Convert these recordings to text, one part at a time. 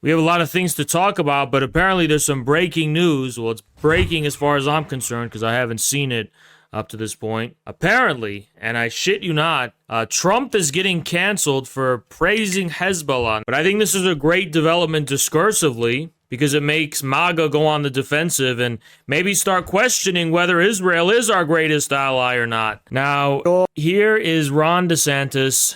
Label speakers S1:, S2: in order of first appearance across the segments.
S1: We have a lot of things to talk about, but apparently there's some breaking news. Well, it's breaking as far as I'm concerned because I haven't seen it up to this point. Apparently, and I shit you not, Trump is getting canceled for praising Hezbollah. But I think this is a great development discursively because it makes Maga go on the defensive and maybe start questioning whether Israel is our greatest ally or not. Now, here is Ron DeSantis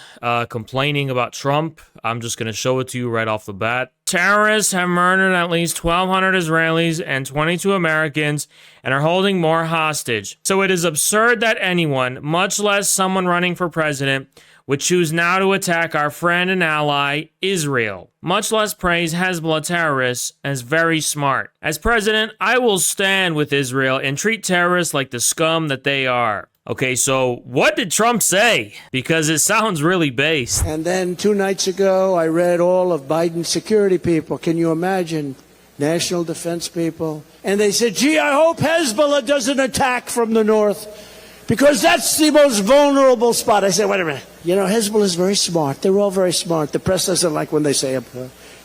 S1: complaining about Trump. I'm just going to show it to you right off the bat. Terrorists have murdered at least 1,200 Israelis and 22 Americans and are holding more hostage. So it is absurd that anyone, much less someone running for president, would choose now to attack our friend and ally, Israel, much less praise Hezbollah terrorists as very smart. As president, I will stand with Israel and treat terrorists like the scum that they are. Okay, so what did Trump say? Because it sounds really base.
S2: And then 2 nights ago, I read all of Biden's security people. Can you imagine? National defense people. And they said, gee, I hope Hezbollah doesn't attack from the north because that's the most vulnerable spot. I said, wait a minute. You know, Hezbollah is very smart. They're all very smart. The press doesn't like when they say it.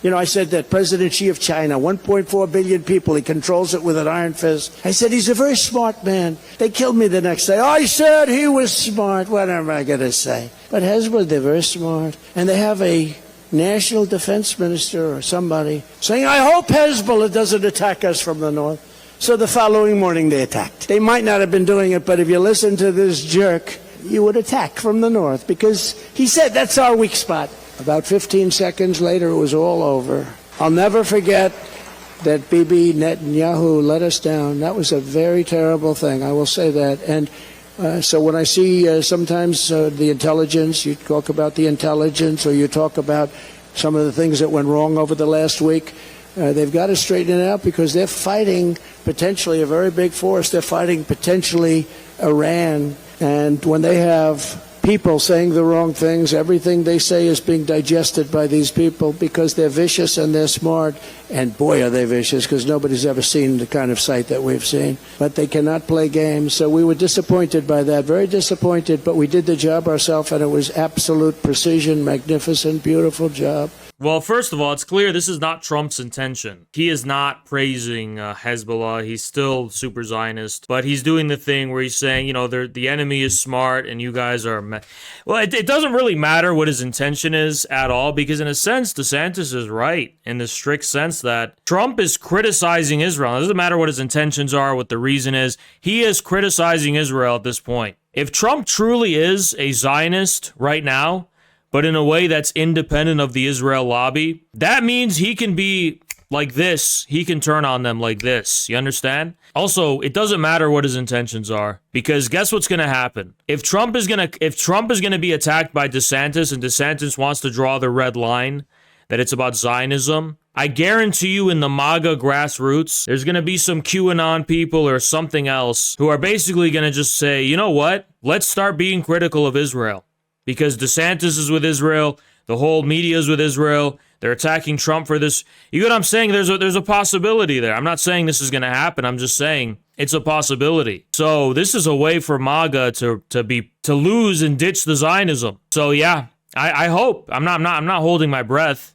S2: You know, I said that President Xi of China, 1.4 billion people, he controls it with an iron fist. I said, he's a very smart man. They killed me the next day. I said he was smart. What am I going to say? But Hezbollah, they're very smart. And they have a national defense minister or somebody saying, I hope Hezbollah doesn't attack us from the north. So the following morning they attacked. They might not have been doing it, but if you listen to this jerk, you would attack from the north because he said that's our weak spot. About 15 seconds later, it was all over. I'll never forget that Bibi Netanyahu let us down. That was a very terrible thing, I will say that. And so when I see sometimes the intelligence, you talk about the intelligence or you talk about some of the things that went wrong over the last week, they've got to straighten it out because they're fighting potentially a very big force. They're fighting potentially Iran. And when they have people saying the wrong things, everything they say is being digested by these people because they're vicious and they're smart. And boy, are they vicious because nobody's ever seen the kind of sight that we've seen. But they cannot play games. So we were disappointed by that, very disappointed. But we did the job ourselves and it was absolute precision, magnificent, beautiful job.
S1: Well, first of all, it's clear this is not Trump's intention. He is not praising Hezbollah. He's still super Zionist, but he's doing the thing where he's saying, you know, the enemy is smart and you guys are... Well, it doesn't really matter what his intention is at all because in a sense, DeSantis is right in the strict sense that Trump is criticizing Israel. It doesn't matter what his intentions are, what the reason is. He is criticizing Israel at this point. If Trump truly is a Zionist right now, but in a way that's independent of the Israel lobby, that means he can be like this. He can turn on them like this. You understand? Also, it doesn't matter what his intentions are because guess what's going to happen? If Trump is going to be attacked by DeSantis and DeSantis wants to draw the red line that it's about Zionism, I guarantee you in the Maga grassroots, there's going to be some QAnon people or something else who are basically going to just say, you know what? Let's start being critical of Israel. Because DeSantis is with Israel, the whole media is with Israel, they're attacking Trump for this. You get what I'm saying? There's a possibility there. I'm not saying this is going to happen. I'm just saying it's a possibility. So this is a way for Maga to lose and ditch the Zionism. So yeah, I hope. I'm not holding my breath.